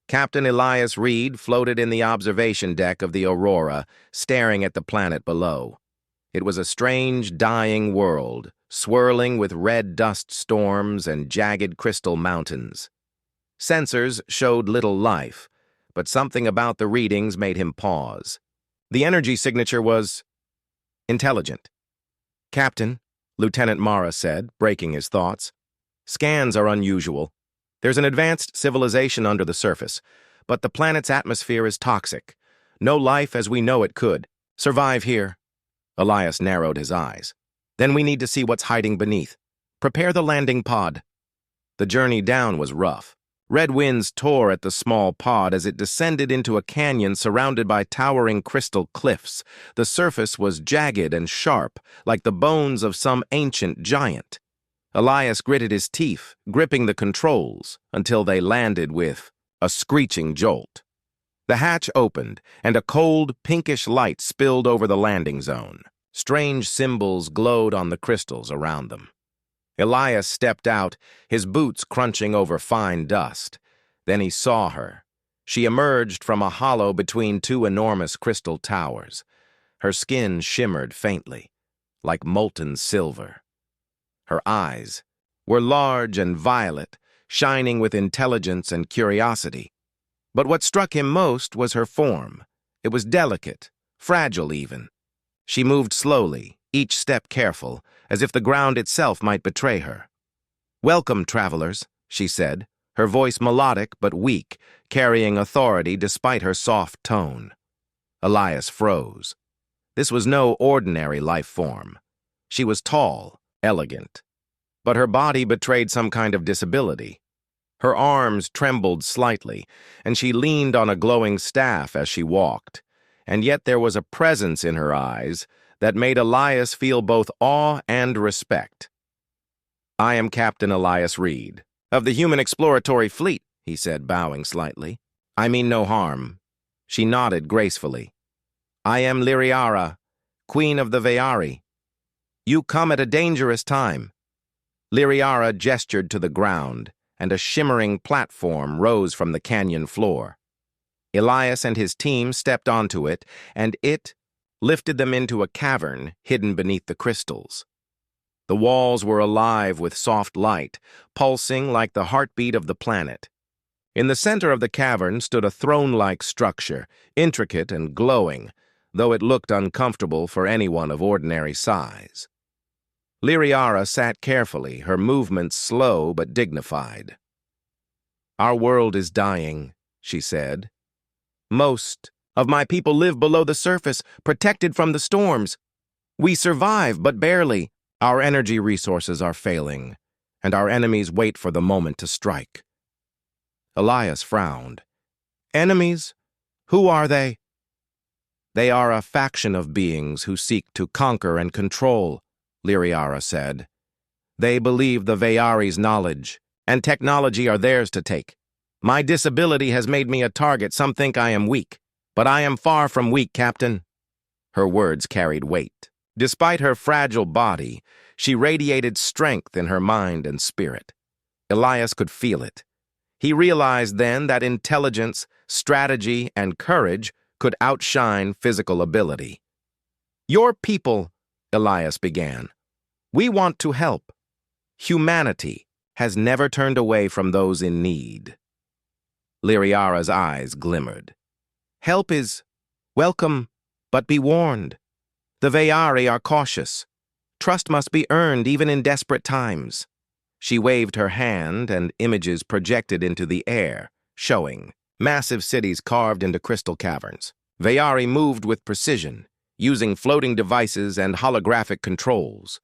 Captain Elias Reed floated in the observation deck of the Aurora, staring at the planet below. It was a strange, dying world, swirling with red dust storms and jagged crystal mountains. Sensors showed little life, but something about the readings made him pause. The energy signature was intelligent. "Captain," Lieutenant Mara said, breaking his thoughts, "scans are unusual. There's an advanced civilization under the surface, but the planet's atmosphere is toxic. No life as we know it could survive here." Elias narrowed his eyes. "Then we need to see what's hiding beneath. Prepare the landing pod." The journey down was rough. Red winds tore at the small pod as it descended into a canyon surrounded by towering crystal cliffs. The surface was jagged and sharp, like the bones of some ancient giant. Elias gritted his teeth, gripping the controls, until they landed with a screeching jolt. The hatch opened, and a cold, pinkish light spilled over the landing zone. Strange symbols glowed on the crystals around them. Elias stepped out, his boots crunching over fine dust. Then he saw her. She emerged from a hollow between two enormous crystal towers. Her skin shimmered faintly, like molten silver. Her eyes were large and violet, shining with intelligence and curiosity. But what struck him most was her form. It was delicate, fragile even. She moved slowly, each step careful, as if the ground itself might betray her. "Welcome, travelers," she said, her voice melodic but weak, carrying authority despite her soft tone. Elias froze. This was no ordinary life form. She was tall, elegant, but her body betrayed some kind of disability. Her arms trembled slightly, and she leaned on a glowing staff as she walked, and yet there was a presence in her eyes that made Elias feel both awe and respect. "I am Captain Elias Reed, of the Human Exploratory Fleet," he said, bowing slightly. "I mean no harm." She nodded gracefully. "I am Liriara, Queen of the Veari. You come at a dangerous time." Liriara gestured to the ground, and a shimmering platform rose from the canyon floor. Elias and his team stepped onto it, and it lifted them into a cavern hidden beneath the crystals. The walls were alive with soft light, pulsing like the heartbeat of the planet. In the center of the cavern stood a throne-like structure, intricate and glowing, though it looked uncomfortable for anyone of ordinary size. Liriara sat carefully, her movements slow but dignified. "Our world is dying," she said. "Most of my people live below the surface, protected from the storms. We survive, but barely. Our energy resources are failing, and our enemies wait for the moment to strike." Elias frowned. "Enemies? Who are they?" "They are a faction of beings who seek to conquer and control," Liriara said. "They believe the Veari's knowledge and technology are theirs to take. My disability has made me a target. Some think I am weak, but I am far from weak, Captain." Her words carried weight. Despite her fragile body, she radiated strength in her mind and spirit. Elias could feel it. He realized then that intelligence, strategy, and courage could outshine physical ability. "Your people," Elias began. "We want to help. Humanity has never turned away from those in need." Liriara's eyes glimmered. "Help is welcome, but be warned. The Veari are cautious. Trust must be earned even in desperate times." She waved her hand, and images projected into the air, showing massive cities carved into crystal caverns. Veari moved with precision, using floating devices and holographic controls.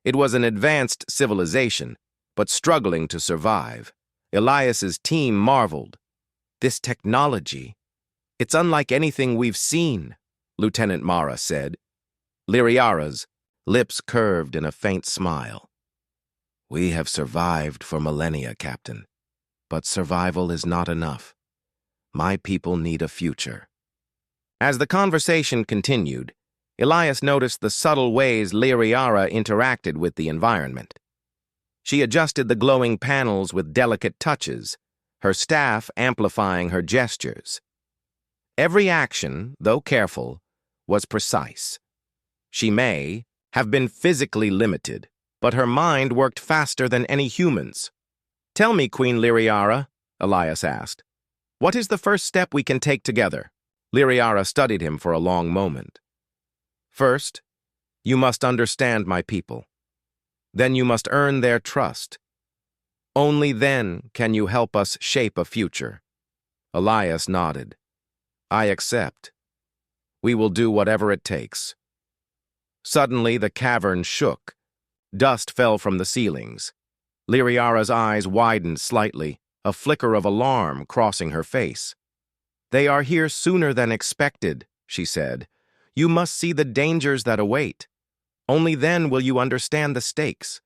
It was an advanced civilization, but struggling to survive. Elias's team marveled. "This technology, it's unlike anything we've seen," Lieutenant Mara said. Liriara's lips curved in a faint smile. "We have survived for millennia, Captain, but survival is not enough. My people need a future." As the conversation continued, Elias noticed the subtle ways Liriara interacted with the environment. She adjusted the glowing panels with delicate touches, her staff amplifying her gestures. Every action, though careful, was precise. She may have been physically limited, but her mind worked faster than any human's. "Tell me, Queen Lyriara," Elias asked, "what is the first step we can take together?" Lyriara studied him for a long moment. "First, you must understand my people. Then you must earn their trust. Only then can you help us shape a future." Elias nodded. "I accept. We will do whatever it takes." Suddenly, the cavern shook. Dust fell from the ceilings. Lyriara's eyes widened slightly, a flicker of alarm crossing her face. "They are here sooner than expected," she said. "You must see the dangers that await. Only then will you understand the stakes."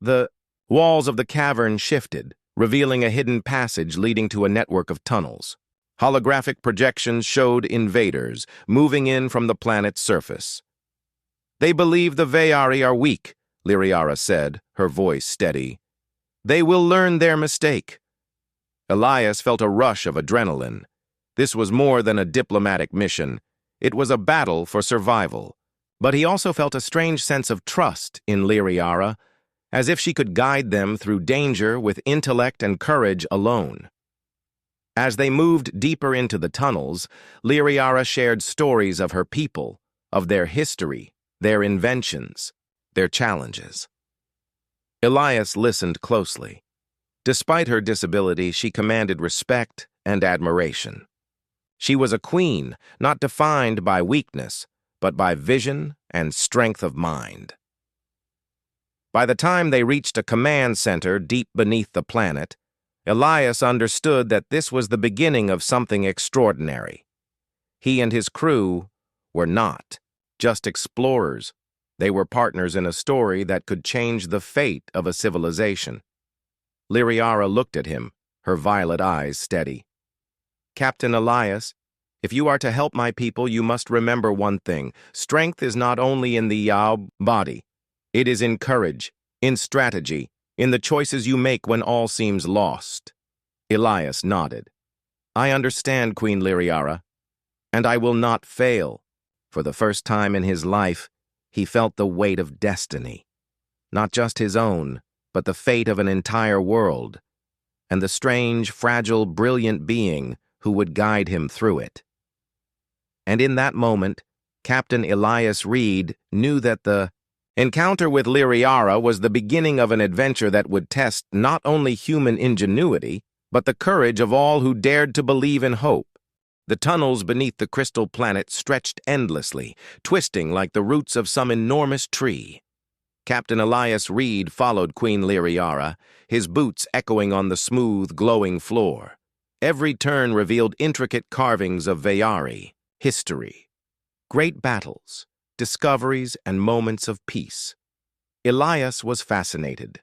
The walls of the cavern shifted, revealing a hidden passage leading to a network of tunnels. Holographic projections showed invaders moving in from the planet's surface. "They believe the Veyari are weak," Lyriara said, her voice steady. "They will learn their mistake." Elias felt a rush of adrenaline. This was more than a diplomatic mission. It was a battle for survival. But he also felt a strange sense of trust in Lyriara, as if she could guide them through danger with intellect and courage alone. As they moved deeper into the tunnels, Lyriara shared stories of her people, of their history, their inventions, their challenges. Elias listened closely. Despite her disability, she commanded respect and admiration. She was a queen, not defined by weakness, but by vision and strength of mind. By the time they reached a command center deep beneath the planet, Elias understood that this was the beginning of something extraordinary. He and his crew were not just explorers. They were partners in a story that could change the fate of a civilization. Lyriara looked at him, her violet eyes steady. "Captain Elias, if you are to help my people, you must remember one thing. Strength is not only in the body. It is in courage, in strategy, in the choices you make when all seems lost." Elias nodded. "I understand, Queen Lyriara, and I will not fail." For the first time in his life, he felt the weight of destiny. Not just his own, but the fate of an entire world, and the strange, fragile, brilliant being who would guide him through it. And in that moment, Captain Elias Reed knew that the encounter with Lyriara was the beginning of an adventure that would test not only human ingenuity, but the courage of all who dared to believe in hope. The tunnels beneath the crystal planet stretched endlessly, twisting like the roots of some enormous tree. Captain Elias Reed followed Queen Lyriara, his boots echoing on the smooth, glowing floor. Every turn revealed intricate carvings of Veyari, history, great battles, discoveries, and moments of peace. Elias was fascinated.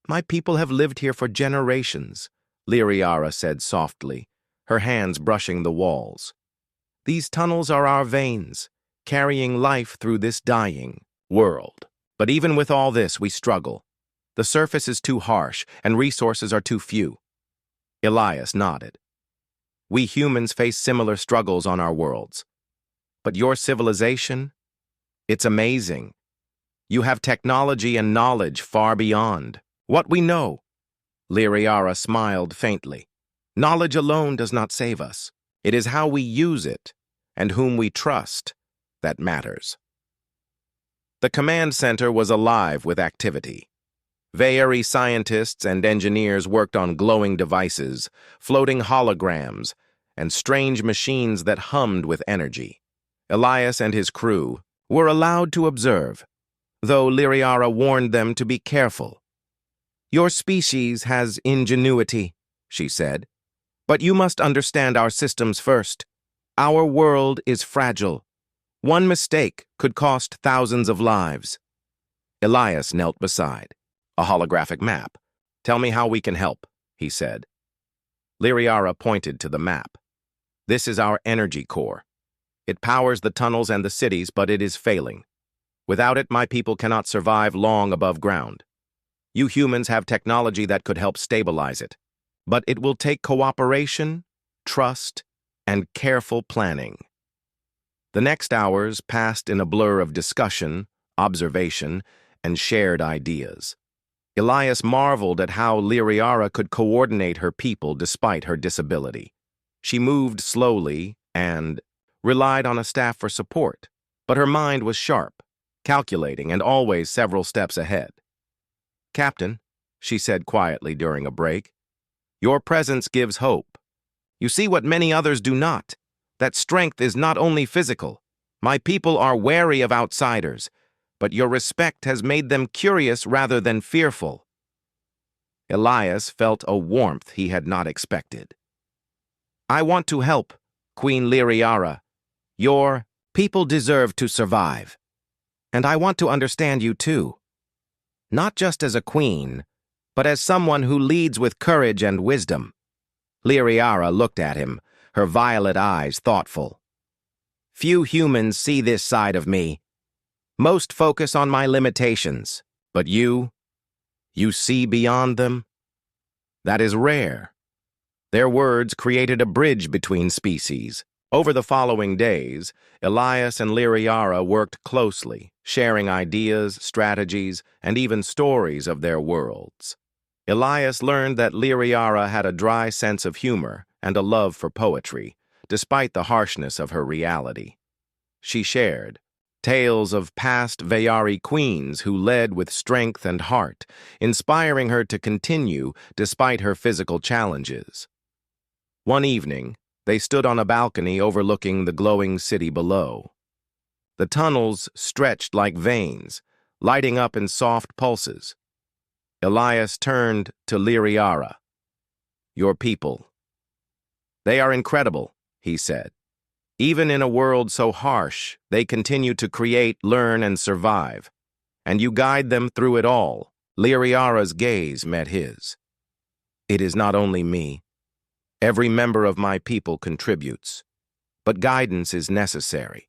"My people have lived here for generations," Lyriara said softly, her hands brushing the walls. "These tunnels are our veins, carrying life through this dying world. But even with all this, we struggle. The surface is too harsh, and resources are too few." Elias nodded. "We humans face similar struggles on our worlds. But your civilization? It's amazing. You have technology and knowledge far beyond what we know." Lyriara smiled faintly. "Knowledge alone does not save us. It is how we use it, and whom we trust, that matters." The command center was alive with activity. Veyari scientists and engineers worked on glowing devices, floating holograms, and strange machines that hummed with energy. Elias and his crew were allowed to observe, though Lyriara warned them to be careful. "Your species has ingenuity," she said, "but you must understand our systems first. Our world is fragile. One mistake could cost thousands of lives." Elias knelt beside. "A holographic map. Tell me how we can help," he said. Lyriara pointed to the map. "This is our energy core. It powers the tunnels and the cities, but it is failing. Without it, my people cannot survive long above ground. You humans have technology that could help stabilize it. but it will take cooperation, trust, and careful planning. The next hours passed in a blur of discussion, observation, and shared ideas. Elias marveled at how Liriara could coordinate her people despite her disability. She moved slowly and relied on a staff for support, but her mind was sharp, calculating, and always several steps ahead. "Captain," she said quietly during a break, "your presence gives hope. You see what many others do not. That strength is not only physical. My people are wary of outsiders, but your respect has made them curious rather than fearful." Elias felt a warmth he had not expected. "I want to help, Queen Liriara. Your people deserve to survive. And I want to understand you too. Not just as a queen, but as someone who leads with courage and wisdom." Liriara looked at him, her violet eyes thoughtful. "Few humans see this side of me. Most focus on my limitations. But you see beyond them? That is rare." Their words created a bridge between species. Over the following days, Elias and Liriara worked closely, sharing ideas, strategies, and even stories of their worlds. Elias learned that Liriara had a dry sense of humor and a love for poetry, despite the harshness of her reality. She shared tales of past Veyari queens who led with strength and heart, inspiring her to continue despite her physical challenges. One evening, they stood on a balcony overlooking the glowing city below. The tunnels stretched like veins, lighting up in soft pulses. Elias turned to Liriara. "Your people. They are incredible," he said. "Even in a world so harsh, they continue to create, learn, and survive. And you guide them through it all." Liriara's gaze met his. "It is not only me. Every member of my people contributes. But guidance is necessary.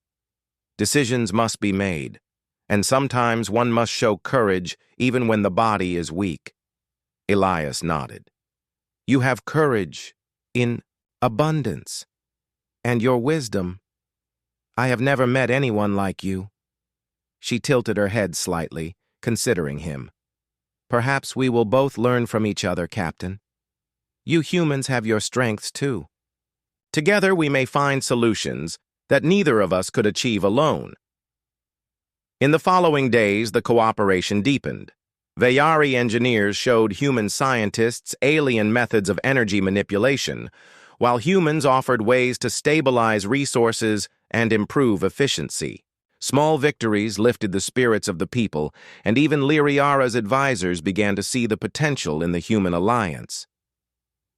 Decisions must be made, and sometimes one must show courage even when the body is weak." Elias nodded. "You have courage in abundance. And your wisdom. I have never met anyone like you." She tilted her head slightly, considering him. "Perhaps we will both learn from each other, Captain. You humans have your strengths too. Together we may find solutions that neither of us could achieve alone." In the following days, the cooperation deepened. Veyari engineers showed human scientists alien methods of energy manipulation, while humans offered ways to stabilize resources and improve efficiency. Small victories lifted the spirits of the people, and even Liriara's advisors began to see the potential in the human alliance.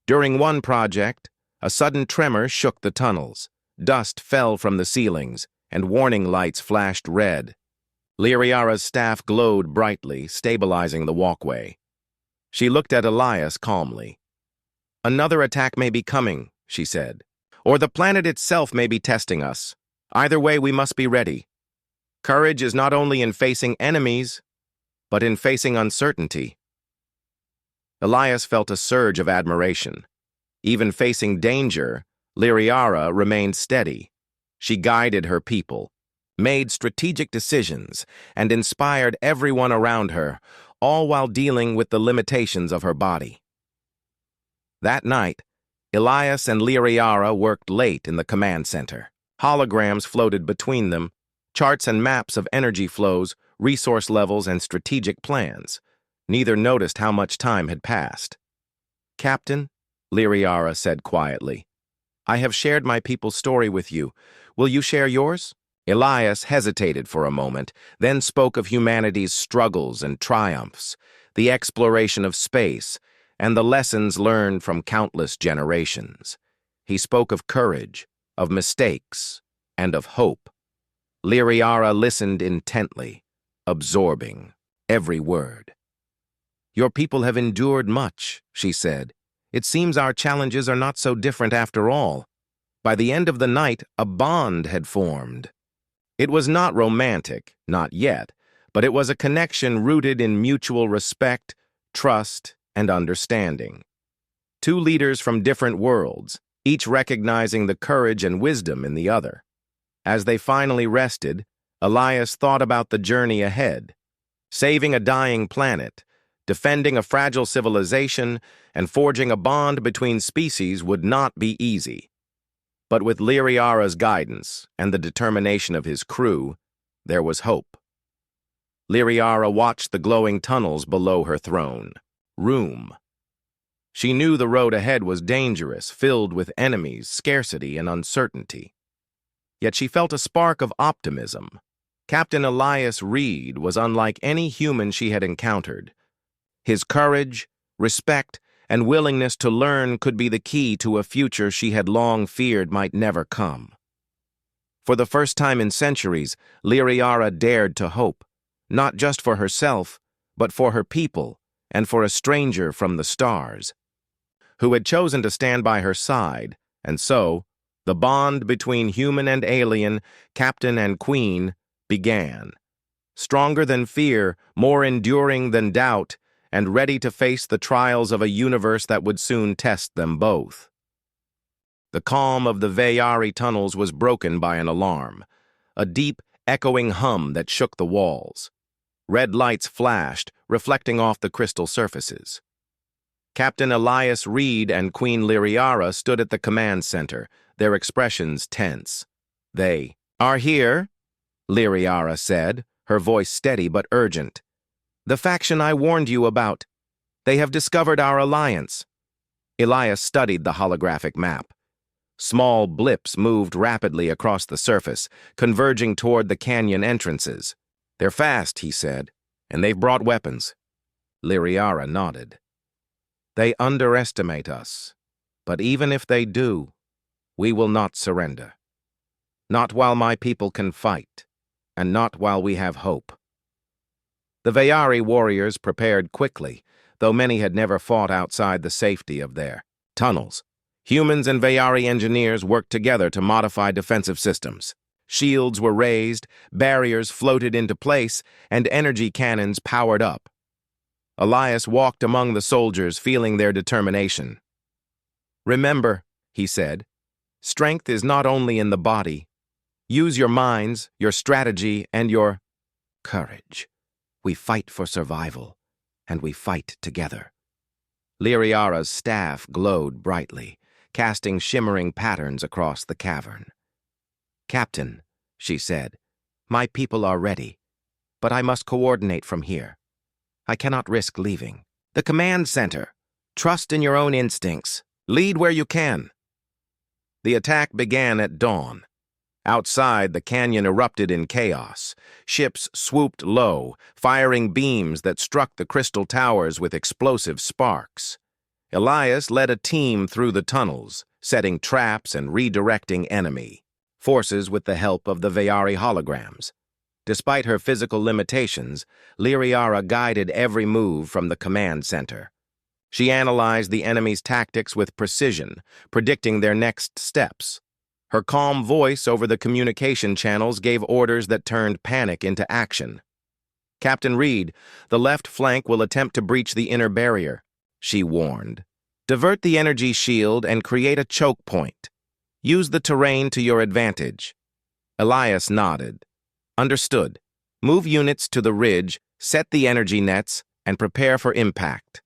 During one project, a sudden tremor shook the tunnels. Dust fell from the ceilings, and warning lights flashed red. Liriara's staff glowed brightly, stabilizing the walkway. She looked at Elias calmly. "Another attack may be coming," she said. "Or the planet itself may be testing us. Either way, we must be ready. Courage is not only in facing enemies, but in facing uncertainty." Elias felt a surge of admiration. Even facing danger, Liriara remained steady. She guided her people, made strategic decisions, and inspired everyone around her, all while dealing with the limitations of her body. That night, Elias and Liriara worked late in the command center. Holograms floated between them, charts and maps of energy flows, resource levels, and strategic plans. Neither noticed how much time had passed. "Captain," Liriara said quietly, "I have shared my people's story with you. Will you share yours?" Elias hesitated for a moment, then spoke of humanity's struggles and triumphs, the exploration of space, and the lessons learned from countless generations. He spoke of courage, of mistakes, and of hope. Liriara listened intently, absorbing every word. "Your people have endured much," she said. "It seems our challenges are not so different after all." By the end of the night, a bond had formed. It was not romantic, not yet, but it was a connection rooted in mutual respect, trust, and understanding. two leaders from different worlds, each recognizing the courage and wisdom in the other. As they finally rested, Elias thought about the journey ahead. Saving a dying planet, defending a fragile civilization, and forging a bond between species would not be easy. But with Liriara's guidance and the determination of his crew, there was hope. Liriara watched the glowing tunnels below her throne room. She knew the road ahead was dangerous, filled with enemies, scarcity, and uncertainty. Yet she felt a spark of optimism. Captain Elias Reed was unlike any human she had encountered. His courage, respect, and willingness to learn could be the key to a future she had long feared might never come. For the first time in centuries, Liriara dared to hope, not just for herself, but for her people and for a stranger from the stars, who had chosen to stand by her side, and so, the bond between human and alien, captain and queen, began. Stronger than fear, more enduring than doubt, and ready to face the trials of a universe that would soon test them both. The calm of the Veyari tunnels was broken by an alarm, a deep, echoing hum that shook the walls. Red lights flashed, reflecting off the crystal surfaces. Captain Elias Reed and Queen Liriara stood at the command center, their expressions tense. "They are here," Liriara said, her voice steady but urgent. "The faction I warned you about. They have discovered our alliance." Elias studied the holographic map. Small blips moved rapidly across the surface, converging toward the canyon entrances. "They're fast," he said, "and they've brought weapons." Liriara nodded. "They underestimate us, but even if they do, we will not surrender. Not while my people can fight, and not while we have hope." The Veyari warriors prepared quickly, though many had never fought outside the safety of their tunnels. Humans and Veyari engineers worked together to modify defensive systems. Shields were raised, barriers floated into place, and energy cannons powered up. Elias walked among the soldiers, feeling their determination. "Remember," he said, "strength is not only in the body. Use your minds, your strategy, and your courage. We fight for survival, and we fight together." Liriara's staff glowed brightly, casting shimmering patterns across the cavern. "Captain," she said, "my people are ready, but I must coordinate from here. I cannot risk leaving." "The command center. Trust in your own instincts. Lead where you can." The attack began at dawn. Outside, the canyon erupted in chaos. Ships swooped low, firing beams that struck the crystal towers with explosive sparks. Elias led a team through the tunnels, setting traps and redirecting enemy forces with the help of the Veyari holograms. Despite her physical limitations, Liriara guided every move from the command center. She analyzed the enemy's tactics with precision, predicting their next steps. Her calm voice over the communication channels gave orders that turned panic into action. "Captain Reed, the left flank will attempt to breach the inner barrier," she warned. "Divert the energy shield and create a choke point. Use the terrain to your advantage." Elias nodded. "Understood. Move units to the ridge, set the energy nets, and prepare for impact."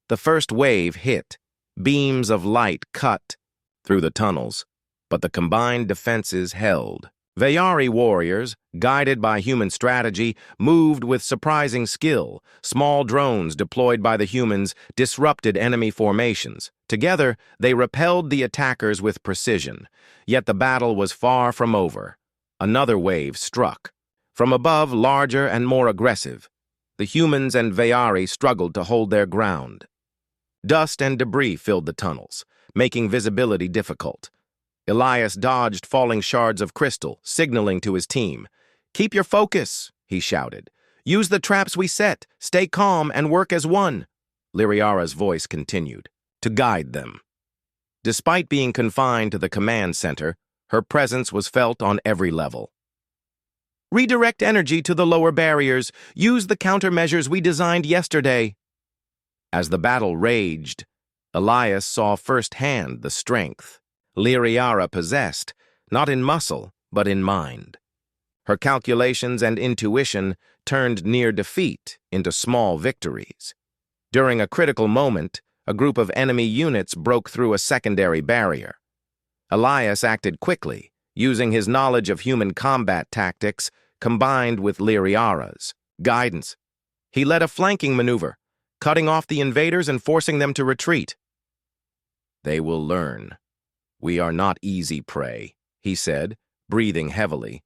The first wave hit. Beams of light cut through the tunnels, but the combined defenses held. Veyari warriors, guided by human strategy, moved with surprising skill. Small drones deployed by the humans disrupted enemy formations. Together, they repelled the attackers with precision. Yet the battle was far from over. Another wave struck. From above, larger and more aggressive. The humans and Veyari struggled to hold their ground. Dust and debris filled the tunnels, making visibility difficult. Elias dodged falling shards of crystal, signaling to his team. "Keep your focus," he shouted. "Use the traps we set, stay calm, and work as one." Liriara's voice continued, to guide them. Despite being confined to the command center, her presence was felt on every level. "Redirect energy to the lower barriers. Use the countermeasures we designed yesterday." As the battle raged, Elias saw firsthand the strength Lyriara possessed, not in muscle, but in mind. Her calculations and intuition turned near defeat into small victories. During a critical moment, a group of enemy units broke through a secondary barrier. Elias acted quickly, using his knowledge of human combat tactics combined with Lyriara's guidance. He led a flanking maneuver, cutting off the invaders and forcing them to retreat. "They will learn. We are not easy prey," he said, breathing heavily.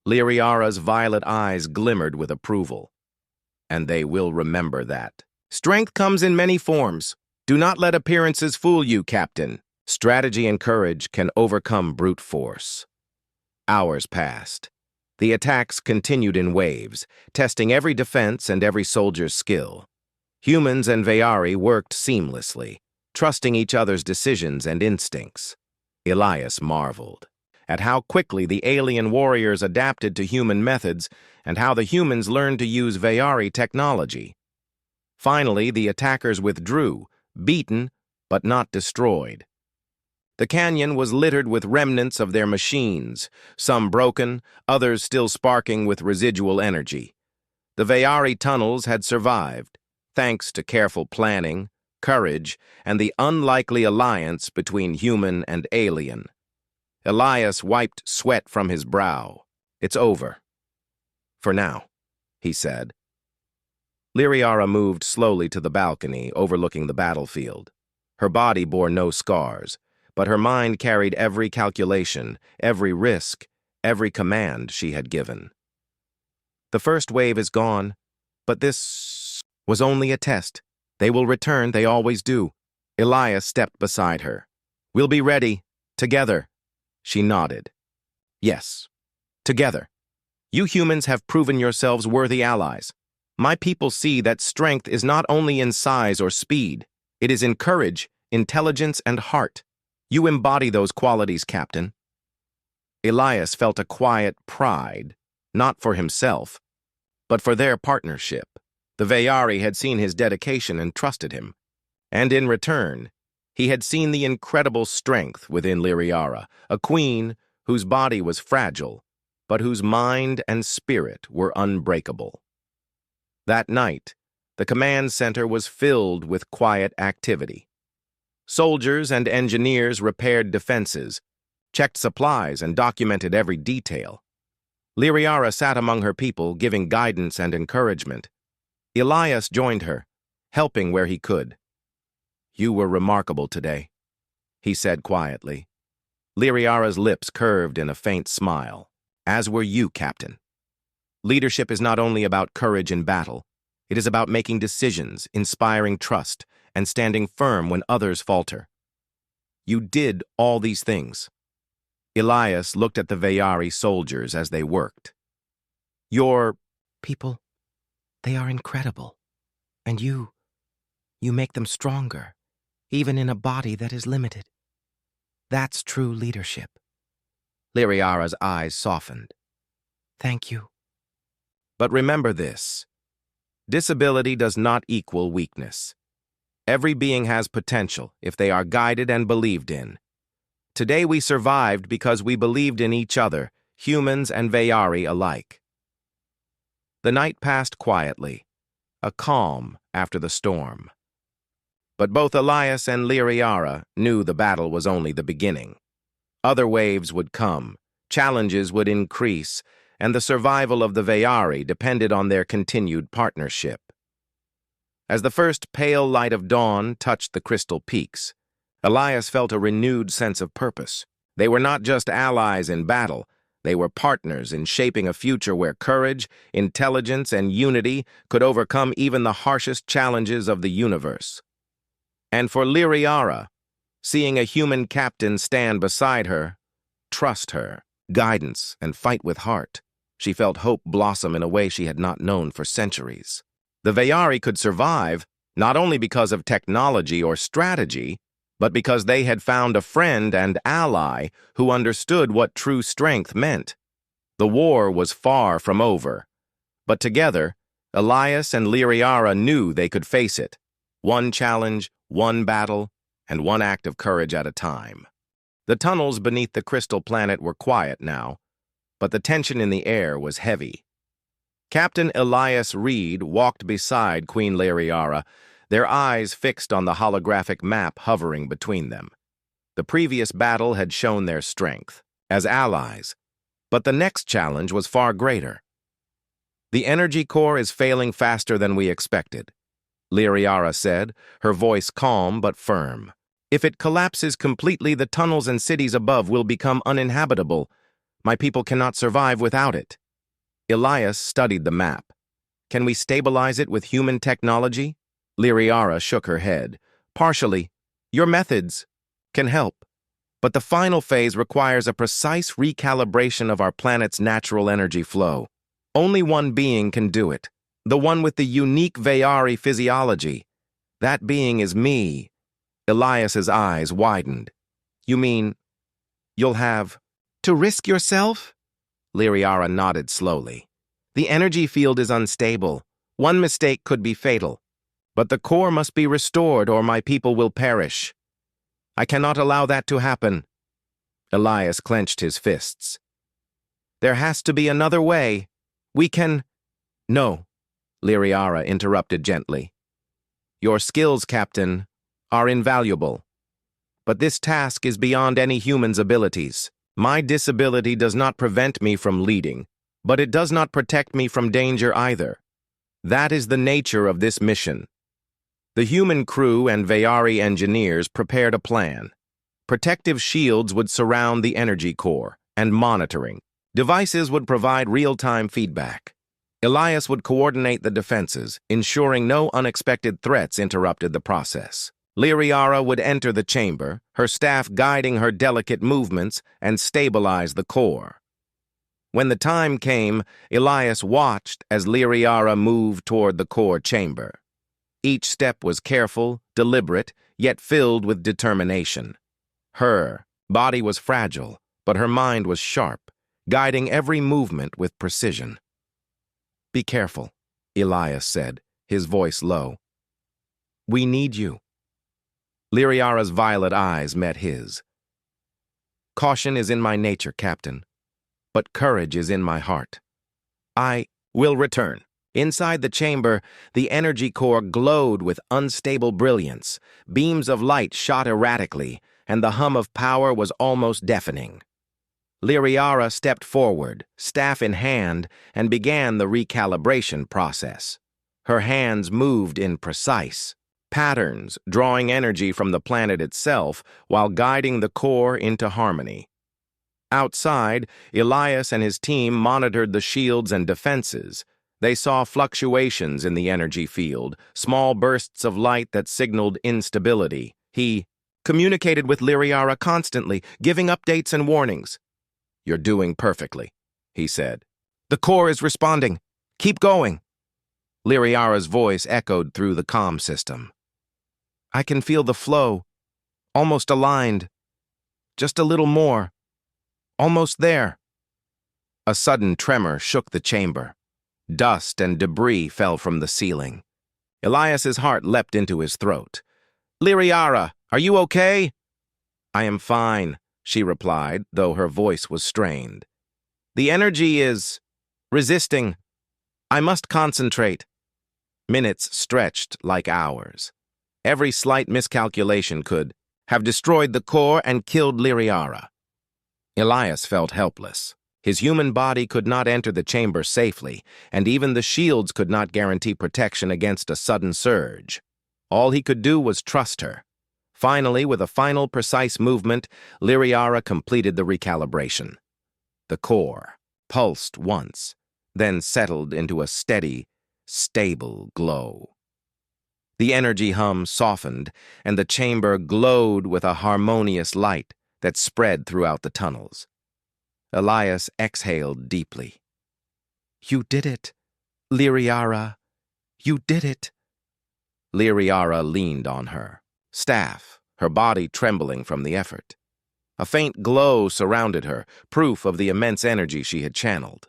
Lyriara's violet eyes glimmered with approval. "And they will remember that. Strength comes in many forms. Do not let appearances fool you, Captain. Strategy and courage can overcome brute force." Hours passed. The attacks continued in waves, testing every defense and every soldier's skill. Humans and Veyari worked seamlessly, trusting each other's decisions and instincts. Elias marveled at how quickly the alien warriors adapted to human methods and how the humans learned to use Veyari technology. Finally, the attackers withdrew, beaten but not destroyed. The canyon was littered with remnants of their machines, some broken, others still sparking with residual energy. The Veyari tunnels had survived, thanks to careful planning, courage, and the unlikely alliance between human and alien. Elias wiped sweat from his brow. "It's over. For now," he said. Lyriara moved slowly to the balcony overlooking the battlefield. Her body bore no scars, but her mind carried every calculation, every risk, every command she had given. "The first wave is gone, but this was only a test. They will return, they always do." Elias stepped beside her. "We'll be ready, together." She nodded. "Yes, together. You humans have proven yourselves worthy allies. My people see that strength is not only in size or speed, it is in courage, intelligence, and heart. You embody those qualities, Captain." Elias felt a quiet pride, not for himself, but for their partnership. The Veyari had seen his dedication and trusted him, and in return, he had seen the incredible strength within Lyriara, a queen whose body was fragile, but whose mind and spirit were unbreakable. That night, the command center was filled with quiet activity. Soldiers and engineers repaired defenses, checked supplies, and documented every detail. Lyriara sat among her people, giving guidance and encouragement. Elias joined her, helping where he could. "You were remarkable today," he said quietly. Lyriara's lips curved in a faint smile. "As were you, Captain. Leadership is not only about courage in battle, it is about making decisions, inspiring trust, and standing firm when others falter. You did all these things." Elias looked at the Veyari soldiers as they worked. "Your people, they are incredible. And you make them stronger, even in a body that is limited. That's true leadership." Lyriara's eyes softened. "Thank you. But remember this. Disability does not equal weakness. Every being has potential if they are guided and believed in. Today we survived because we believed in each other, humans and Veyari alike." The night passed quietly, a calm after the storm. But both Elias and Lyriara knew the battle was only the beginning. Other waves would come, challenges would increase, and the survival of the Veyari depended on their continued partnership. As the first pale light of dawn touched the crystal peaks, Elias felt a renewed sense of purpose. They were not just allies in battle, they were partners in shaping a future where courage, intelligence, and unity could overcome even the harshest challenges of the universe. And for Lyriara, seeing a human captain stand beside her, trust her, guidance, and fight with heart, she felt hope blossom in a way she had not known for centuries. The Veyari could survive not only because of technology or strategy, but because they had found a friend and ally who understood what true strength meant. The war was far from over, but together, Elias and Lyriara knew they could face it. One challenge, one battle, and one act of courage at a time. The tunnels beneath the crystal planet were quiet now, but the tension in the air was heavy. Captain Elias Reed walked beside Queen Lyriara, their eyes fixed on the holographic map hovering between them. The previous battle had shown their strength as allies, but the next challenge was far greater. The energy core is failing faster than we expected, Lyriara said, her voice calm but firm. If it collapses completely, the tunnels and cities above will become uninhabitable. My people cannot survive without it. Elias studied the map. Can we stabilize it with human technology? Lyriara shook her head. Partially. Your methods can help. But the final phase requires a precise recalibration of our planet's natural energy flow. Only one being can do it. The one with the unique Veyari physiology. That being is me. Elias's eyes widened. You mean you'll have to risk yourself? Lyriara nodded slowly. The energy field is unstable. One mistake could be fatal. But the core must be restored or my people will perish. I cannot allow that to happen. Elias clenched his fists. There has to be another way. We can... No, Lyriara interrupted gently. Your skills, Captain, are invaluable. But this task is beyond any human's abilities. My disability does not prevent me from leading, but it does not protect me from danger either. That is the nature of this mission. The human crew and Veyari engineers prepared a plan. Protective shields would surround the energy core, and monitoring. Devices would provide real-time feedback. Elias would coordinate the defenses, ensuring no unexpected threats interrupted the process. Lyriara would enter the chamber, her staff guiding her delicate movements and stabilize the core. When the time came, Elias watched as Lyriara moved toward the core chamber. Each step was careful, deliberate, yet filled with determination. Her body was fragile, but her mind was sharp, guiding every movement with precision. Be careful, Elias said, his voice low. We need you. Lyriara's violet eyes met his. Caution is in my nature, Captain, but courage is in my heart. I will return. Inside the chamber, the energy core glowed with unstable brilliance. Beams of light shot erratically, and the hum of power was almost deafening. Lyriara stepped forward, staff in hand, and began the recalibration process. Her hands moved in precise patterns, drawing energy from the planet itself while guiding the core into harmony. Outside, Elias and his team monitored the shields and defenses. They saw fluctuations in the energy field, small bursts of light that signaled instability. He communicated with Lyriara constantly, giving updates and warnings. You're doing perfectly, he said. The core is responding. Keep going. Lyriara's voice echoed through the comm system. I can feel the flow, almost aligned. Just a little more. Almost there. A sudden tremor shook the chamber. Dust and debris fell from the ceiling. Elias's heart leapt into his throat. Lyriara, are you okay? I am fine, she replied, though her voice was strained. The energy is resisting. I must concentrate. Minutes stretched like hours. Every slight miscalculation could have destroyed the core and killed Lyriara. Elias felt helpless. His human body could not enter the chamber safely, and even the shields could not guarantee protection against a sudden surge. All he could do was trust her. Finally, with a final precise movement, Lyriara completed the recalibration. The core pulsed once, then settled into a steady, stable glow. The energy hum softened, and the chamber glowed with a harmonious light that spread throughout the tunnels. Elias exhaled deeply. You did it, Lyriara. You did it. Lyriara leaned on her staff, her body trembling from the effort. A faint glow surrounded her, proof of the immense energy she had channeled.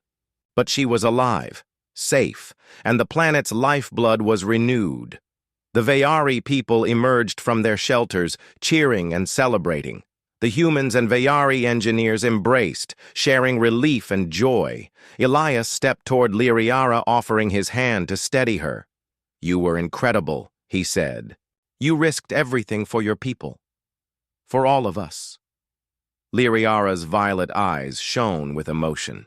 But she was alive, safe, and the planet's lifeblood was renewed. The Veyari people emerged from their shelters, cheering and celebrating. The humans and Veyari engineers embraced, sharing relief and joy. Elias stepped toward Lyriara, offering his hand to steady her. "You were incredible," he said. "You risked everything for your people. For all of us." Lyriara's violet eyes shone with emotion.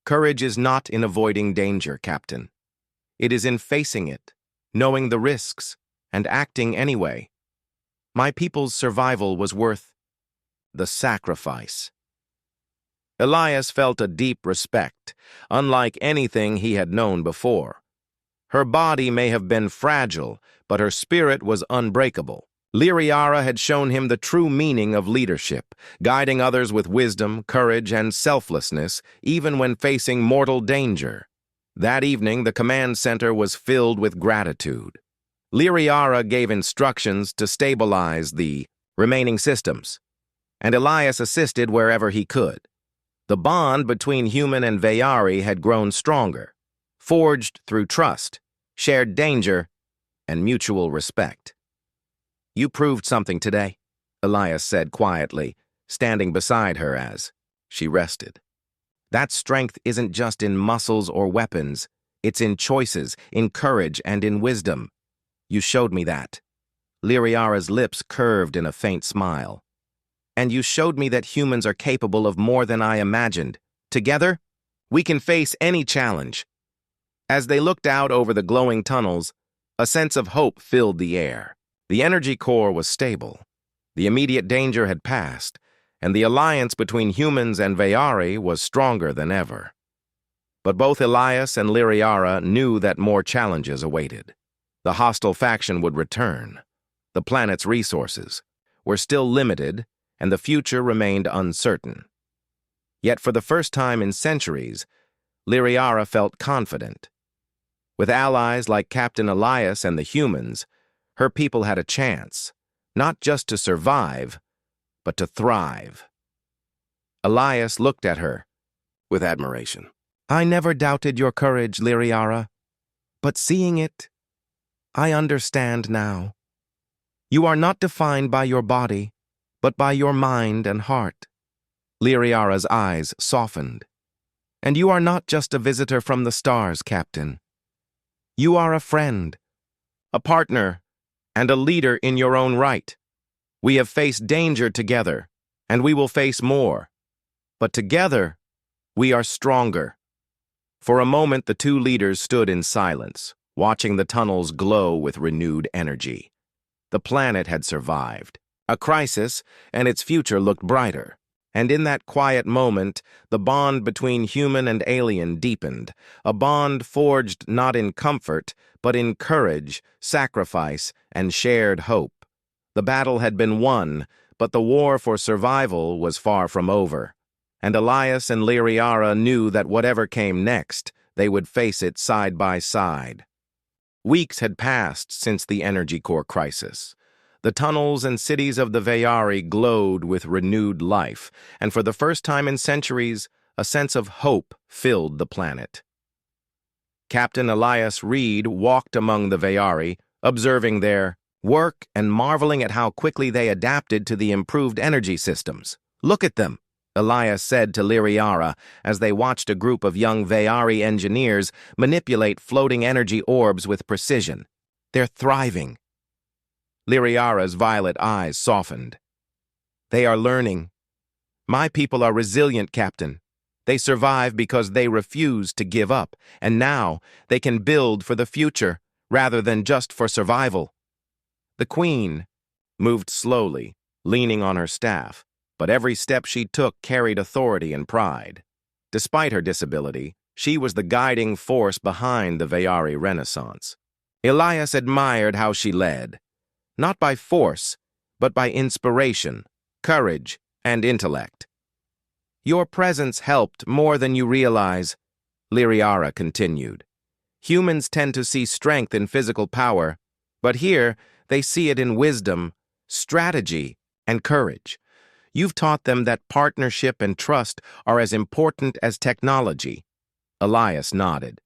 "Courage is not in avoiding danger, Captain. It is in facing it, knowing the risks, and acting anyway. My people's survival was worth the sacrifice." Elias felt a deep respect, unlike anything he had known before. Her body may have been fragile, but her spirit was unbreakable. Lyriara had shown him the true meaning of leadership, guiding others with wisdom, courage, and selflessness, even when facing mortal danger. That evening, the command center was filled with gratitude. Lyriara gave instructions to stabilize the remaining systems, and Elias assisted wherever he could. The bond between human and Veyari had grown stronger, forged through trust, shared danger, and mutual respect. "You proved something today," Elias said quietly, standing beside her as she rested. "That strength isn't just in muscles or weapons. It's in choices, in courage, and in wisdom. You showed me that." Lyriara's lips curved in a faint smile. "And you showed me that humans are capable of more than I imagined. Together, we can face any challenge." As they looked out over the glowing tunnels, a sense of hope filled the air. The energy core was stable. The immediate danger had passed, and the alliance between humans and Veyari was stronger than ever. But both Elias and Lyriara knew that more challenges awaited. The hostile faction would return. The planet's resources were still limited, and the future remained uncertain. Yet for the first time in centuries, Lyriara felt confident. With allies like Captain Elias and the humans, her people had a chance, not just to survive, but to thrive. Elias looked at her with admiration. "I never doubted your courage, Lyriara, but seeing it, I understand now. You are not defined by your body, but by your mind and heart." Lyriara's eyes softened. "And you are not just a visitor from the stars, Captain. You are a friend, a partner, and a leader in your own right. We have faced danger together, and we will face more. But together, we are stronger." For a moment, the two leaders stood in silence, watching the tunnels glow with renewed energy. The planet had survived a crisis, and its future looked brighter. And in that quiet moment, the bond between human and alien deepened, a bond forged not in comfort, but in courage, sacrifice, and shared hope. The battle had been won, but the war for survival was far from over. And Elias and Lyriara knew that whatever came next, they would face it side by side. Weeks had passed since the energy core crisis. The tunnels and cities of the Veyari glowed with renewed life, and for the first time in centuries, a sense of hope filled the planet. Captain Elias Reed walked among the Veyari, observing their work and marveling at how quickly they adapted to the improved energy systems. "Look at them," Elias said to Lyriara as they watched a group of young Veyari engineers manipulate floating energy orbs with precision. "They're thriving." Lyriara's violet eyes softened. "They are learning. My people are resilient, Captain. They survive because they refuse to give up, and now they can build for the future rather than just for survival." The Queen moved slowly, leaning on her staff, but every step she took carried authority and pride. Despite her disability, she was the guiding force behind the Veyari Renaissance. Elias admired how she led, not by force, but by inspiration, courage, and intellect. "Your presence helped more than you realize," Lyriara continued. "Humans tend to see strength in physical power, but here they see it in wisdom, strategy, and courage. You've taught them that partnership and trust are as important as technology." Elias nodded.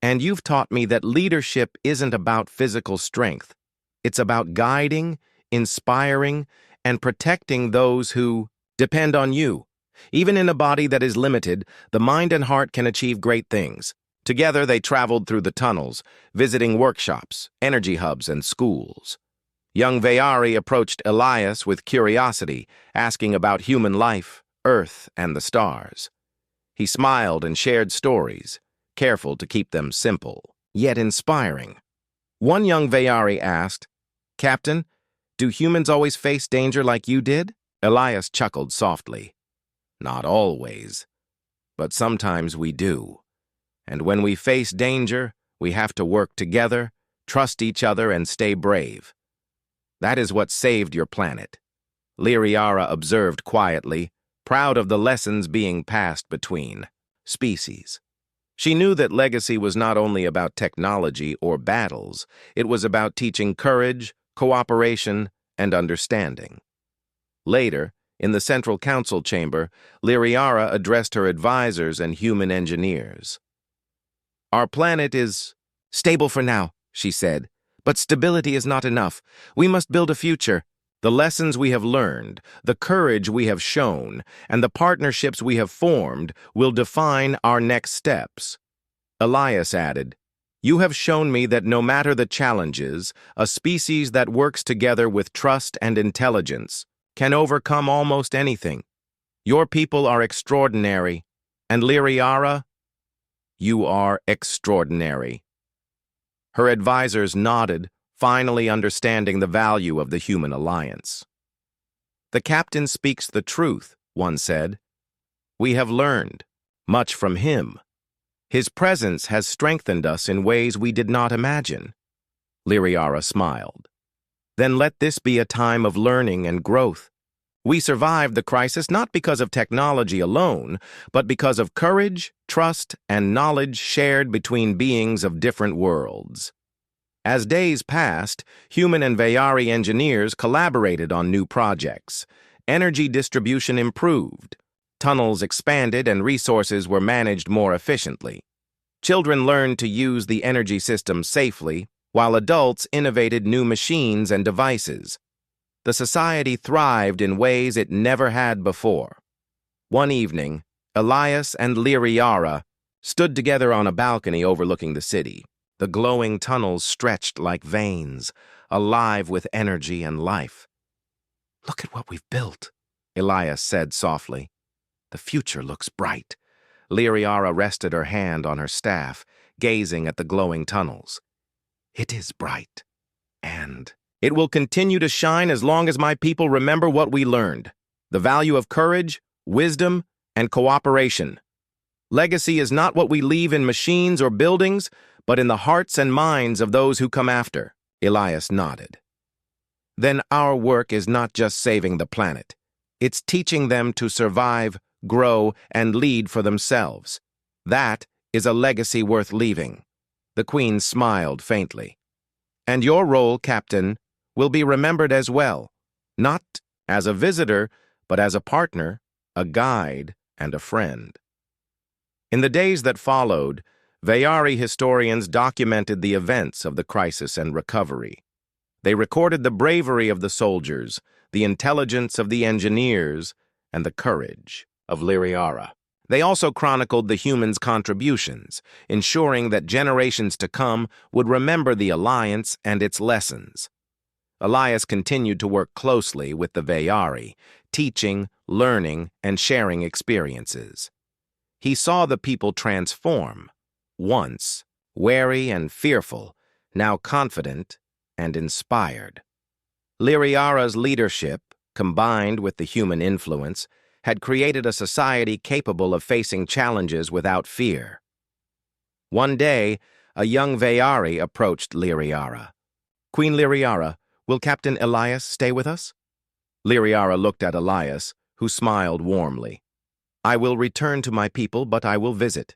And you've taught me that leadership isn't about physical strength. It's about guiding, inspiring, and protecting those who depend on you. Even in a body that is limited, the mind and heart can achieve great things. Together, they traveled through the tunnels, visiting workshops, energy hubs, and schools. Young Vayari approached Elias with curiosity, asking about human life, Earth, and the stars. He smiled and shared stories, careful to keep them simple, yet inspiring. One young Vayari asked, "Captain, do humans always face danger like you did?" Elias chuckled softly. "Not always, but sometimes we do. And when we face danger, we have to work together, trust each other, and stay brave. That is what saved your planet." Liriara observed quietly, proud of the lessons being passed between species. She knew that legacy was not only about technology or battles, it was about teaching courage, cooperation, and understanding. Later, in the Central Council chamber, Liriara addressed her advisors and human engineers. "Our planet is stable for now," she said, "but stability is not enough. We must build a future. The lessons we have learned, the courage we have shown, and the partnerships we have formed will define our next steps." Elias added, "You have shown me that no matter the challenges, a species that works together with trust and intelligence can overcome almost anything. Your people are extraordinary, and Liriara, you are extraordinary." Her advisors nodded, finally understanding the value of the human alliance. "The captain speaks the truth," one said. "We have learned much from him. His presence has strengthened us in ways we did not imagine." Liriara smiled. "Then let this be a time of learning and growth. We survived the crisis not because of technology alone, but because of courage, trust, and knowledge shared between beings of different worlds." As days passed, human and Vayari engineers collaborated on new projects. Energy distribution improved. Tunnels expanded and resources were managed more efficiently. Children learned to use the energy system safely, while adults innovated new machines and devices. The society thrived in ways it never had before. One evening, Elias and Liriara stood together on a balcony overlooking the city. The glowing tunnels stretched like veins, alive with energy and life. "Look at what we've built," Elias said softly. "The future looks bright." Liriara rested her hand on her staff, gazing at the glowing tunnels. "It is bright, and it will continue to shine as long as my people remember what we learned: the value of courage, wisdom, and cooperation. Legacy is not what we leave in machines or buildings, but in the hearts and minds of those who come after." Elias nodded. "Then our work is not just saving the planet. It's teaching them to survive, grow, and lead for themselves. That is a legacy worth leaving." The Queen smiled faintly. "And your role, Captain, will be remembered as well, not as a visitor, but as a partner, a guide, and a friend." In the days that followed, Vayari historians documented the events of the crisis and recovery. They recorded the bravery of the soldiers, the intelligence of the engineers, and the courage of Liriara. They also chronicled the humans' contributions, ensuring that generations to come would remember the alliance and its lessons. Elias continued to work closely with the Vayari, teaching, learning, and sharing experiences. He saw the people transform. Once wary and fearful, now confident and inspired. Liriara's leadership, combined with the human influence, had created a society capable of facing challenges without fear. One day, a young Vayari approached Liriara. "Queen Liriara, will Captain Elias stay with us?" Liriara looked at Elias, who smiled warmly. "I will return to my people, but I will visit.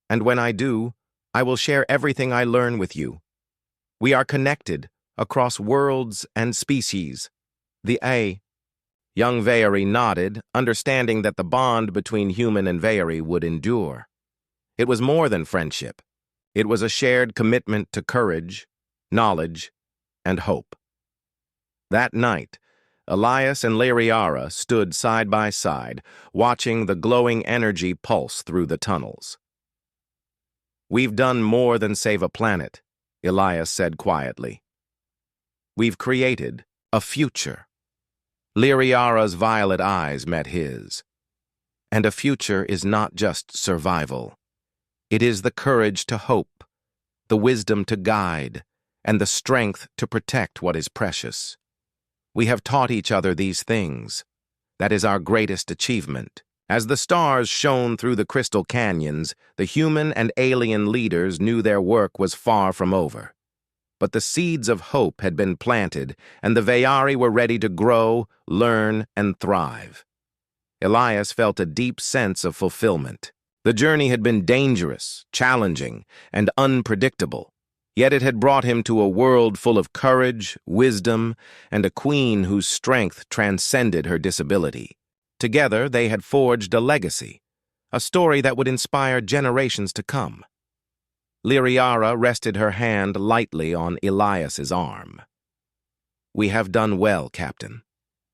And when I do, I will share everything I learn with you. We are connected across worlds and species." Young Vayari nodded, understanding that the bond between human and Vayari would endure. It was more than friendship. It was a shared commitment to courage, knowledge, and hope. That night, Elias and Lyriara stood side by side, watching the glowing energy pulse through the tunnels. "We've done more than save a planet," Elias said quietly. "We've created a future." Lyriara's violet eyes met his. "And a future is not just survival. It is the courage to hope, the wisdom to guide, and the strength to protect what is precious. We have taught each other these things. That is our greatest achievement." As the stars shone through the crystal canyons, the human and alien leaders knew their work was far from over. But the seeds of hope had been planted, and the Veyari were ready to grow, learn, and thrive. Elias felt a deep sense of fulfillment. The journey had been dangerous, challenging, and unpredictable, yet it had brought him to a world full of courage, wisdom, and a queen whose strength transcended her disability. Together, they had forged a legacy, a story that would inspire generations to come. Lyriara rested her hand lightly on Elias's arm. "We have done well, Captain.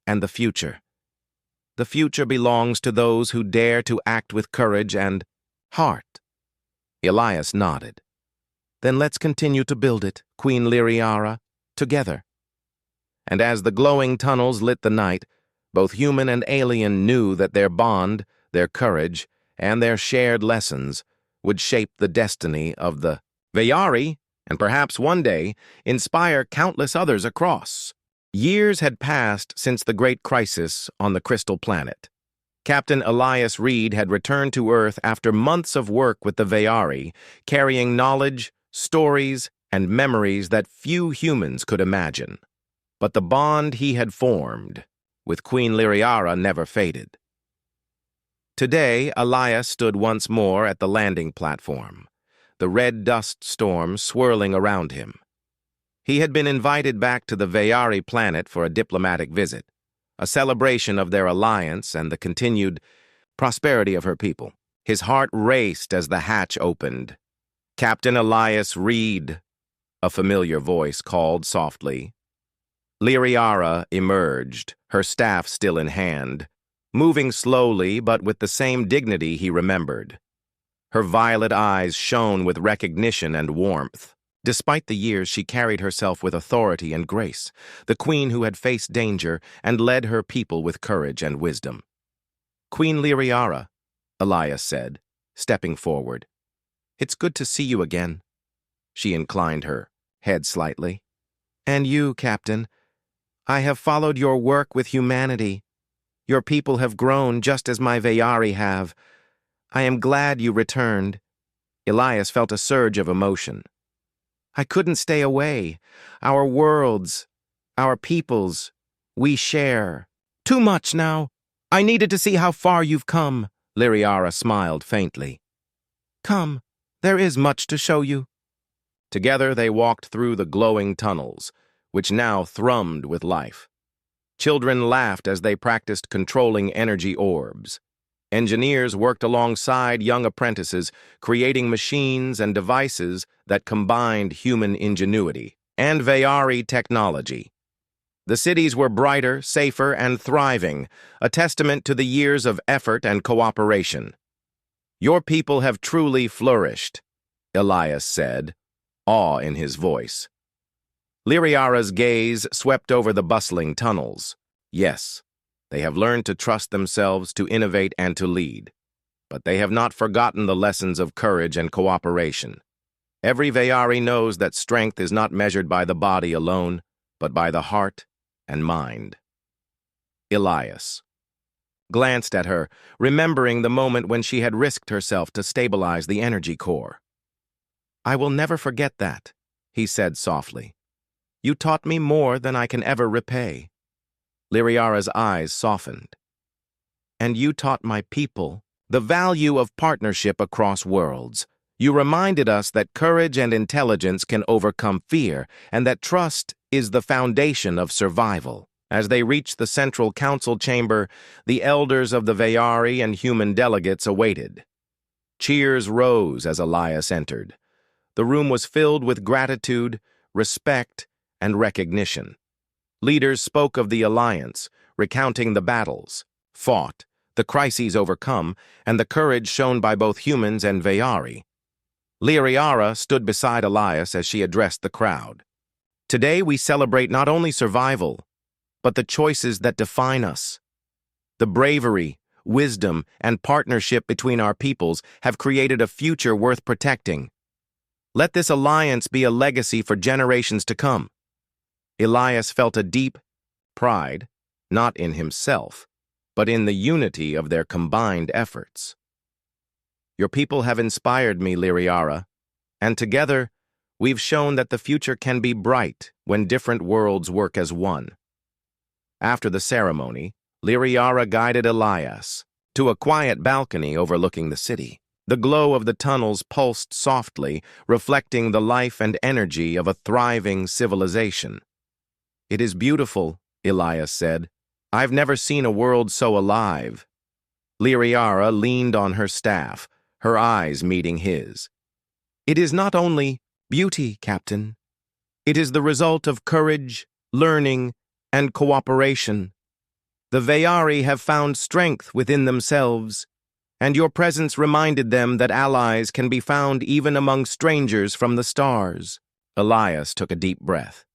And the future? The future belongs to those who dare to act with courage and heart." Elias nodded. "Then let's continue to build it, Queen Lyriara, together." And as the glowing tunnels lit the night, both human and alien knew that their bond, their courage, and their shared lessons would shape the destiny of the Veyari, and perhaps one day inspire countless others across. Years had passed since the great crisis on the Crystal Planet. Captain Elias Reed had returned to Earth after months of work with the Veyari, carrying knowledge, stories, and memories that few humans could imagine. But the bond he had formed with Queen Lyriara never faded. Today, Elias stood once more at the landing platform, the red dust storm swirling around him. He had been invited back to the Veyari planet for a diplomatic visit, a celebration of their alliance and the continued prosperity of her people. His heart raced as the hatch opened. "Captain Elias Reed," a familiar voice called softly. Lyriara emerged, her staff still in hand, moving slowly but with the same dignity he remembered. Her violet eyes shone with recognition and warmth. Despite the years, she carried herself with authority and grace, the queen who had faced danger and led her people with courage and wisdom. "Queen Lyriara," Elias said, stepping forward. "It's good to see you again." She inclined her head slightly. "And you, Captain. I have followed your work with humanity. Your people have grown just as my Veyari have. I am glad you returned." Elias felt a surge of emotion. "I couldn't stay away. Our worlds, our peoples, we share. Too much now. I needed to see how far you've come." Lyriara smiled faintly. "Come, there is much to show you." Together they walked through the glowing tunnels, which now thrummed with life. Children laughed as they practiced controlling energy orbs. Engineers worked alongside young apprentices, creating machines and devices that combined human ingenuity and Veyari technology. The cities were brighter, safer, and thriving, a testament to the years of effort and cooperation. "Your people have truly flourished," Elias said, awe in his voice. Lyriara's gaze swept over the bustling tunnels. "Yes, they have learned to trust themselves, to innovate, and to lead. But they have not forgotten the lessons of courage and cooperation. Every Veyari knows that strength is not measured by the body alone, but by the heart and mind." Elias glanced at her, remembering the moment when she had risked herself to stabilize the energy core. "I will never forget that," he said softly. "You taught me more than I can ever repay." Lyriara's eyes softened. "And you taught my people the value of partnership across worlds. You reminded us that courage and intelligence can overcome fear, and that trust is the foundation of survival." As they reached the central council chamber, the elders of the Veyari and human delegates awaited. Cheers rose as Elias entered. The room was filled with gratitude, respect, and recognition. Leaders spoke of the alliance, recounting the battles fought, the crises overcome, and the courage shown by both humans and Veyari. Lyriara stood beside Elias as she addressed the crowd. Today we celebrate not only survival, but the choices that define us. The bravery, wisdom, and partnership between our peoples have created a future worth protecting. Let this alliance be a legacy for generations to come. Elias felt a deep pride, not in himself, but in the unity of their combined efforts. Your people have inspired me, Lyriara, and together we've shown that the future can be bright when different worlds work as one. After the ceremony, Lyriara guided Elias to a quiet balcony overlooking the city. The glow of the tunnels pulsed softly, reflecting the life and energy of a thriving civilization. "It is beautiful," Elias said. "I've never seen a world so alive." Lyriara leaned on her staff, her eyes meeting his. "It is not only beauty, Captain. It is the result of courage, learning, and cooperation. The Veyari have found strength within themselves, and your presence reminded them that allies can be found even among strangers from the stars." Elias took a deep breath.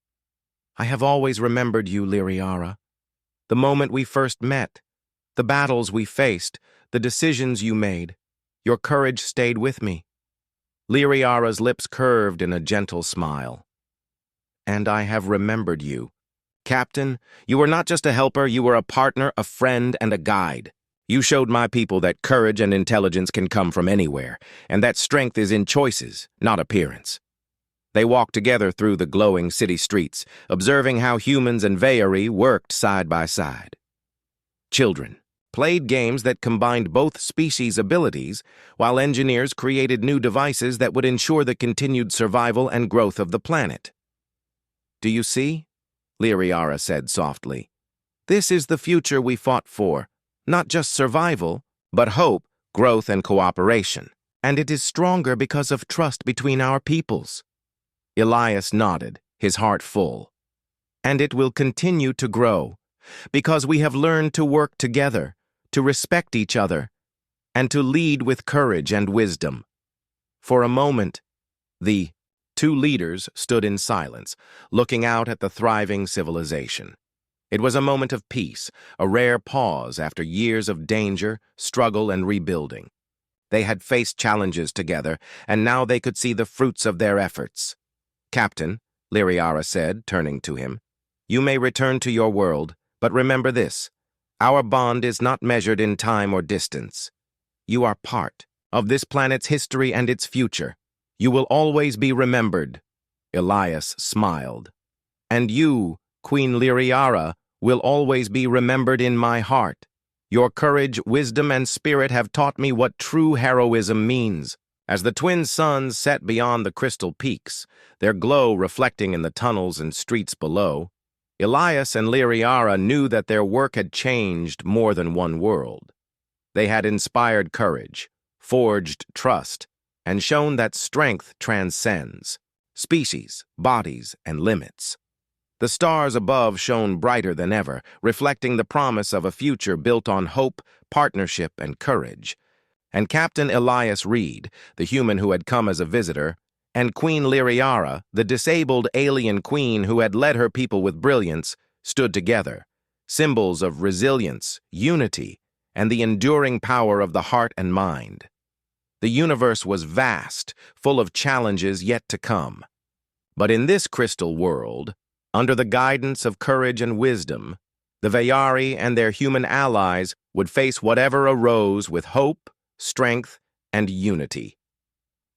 "I have always remembered you, Lyriara. The moment we first met, the battles we faced, the decisions you made. Your courage stayed with me." Lyriara's lips curved in a gentle smile. "And I have remembered you. Captain, you were not just a helper, you were a partner, a friend, and a guide. You showed my people that courage and intelligence can come from anywhere, and that strength is in choices, not appearance." They walked together through the glowing city streets, observing how humans and Veyari worked side by side. Children played games that combined both species' abilities, while engineers created new devices that would ensure the continued survival and growth of the planet. "Do you see?" Lyriara said softly. "This is the future we fought for. Not just survival, but hope, growth, and cooperation. And it is stronger because of trust between our peoples." Elias nodded, his heart full. "And it will continue to grow, because we have learned to work together, to respect each other, and to lead with courage and wisdom." For a moment, the two leaders stood in silence, looking out at the thriving civilization. It was a moment of peace, a rare pause after years of danger, struggle, and rebuilding. They had faced challenges together, and now they could see the fruits of their efforts. "Captain," Lyriara said, turning to him, "you may return to your world, but remember this. Our bond is not measured in time or distance. You are part of this planet's history and its future. You will always be remembered." Elias smiled. "And you, Queen Lyriara, will always be remembered in my heart. Your courage, wisdom, and spirit have taught me what true heroism means." As the twin suns set beyond the crystal peaks, their glow reflecting in the tunnels and streets below, Elias and Lyriara knew that their work had changed more than one world. They had inspired courage, forged trust, and shown that strength transcends species, bodies, and limits. The stars above shone brighter than ever, reflecting the promise of a future built on hope, partnership, and courage. And Captain Elias Reed, the human who had come as a visitor, and Queen Lyriara, the disabled alien queen who had led her people with brilliance, stood together, symbols of resilience, unity, and the enduring power of the heart and mind. The universe was vast, full of challenges yet to come. But in this crystal world, under the guidance of courage and wisdom, the Veyari and their human allies would face whatever arose with hope, strength, and unity.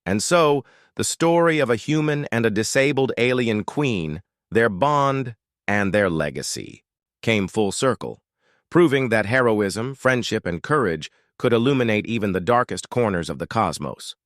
And so, the story of a human and a disabled alien queen, their bond and their legacy, came full circle, proving that heroism, friendship, and courage could illuminate even the darkest corners of the cosmos.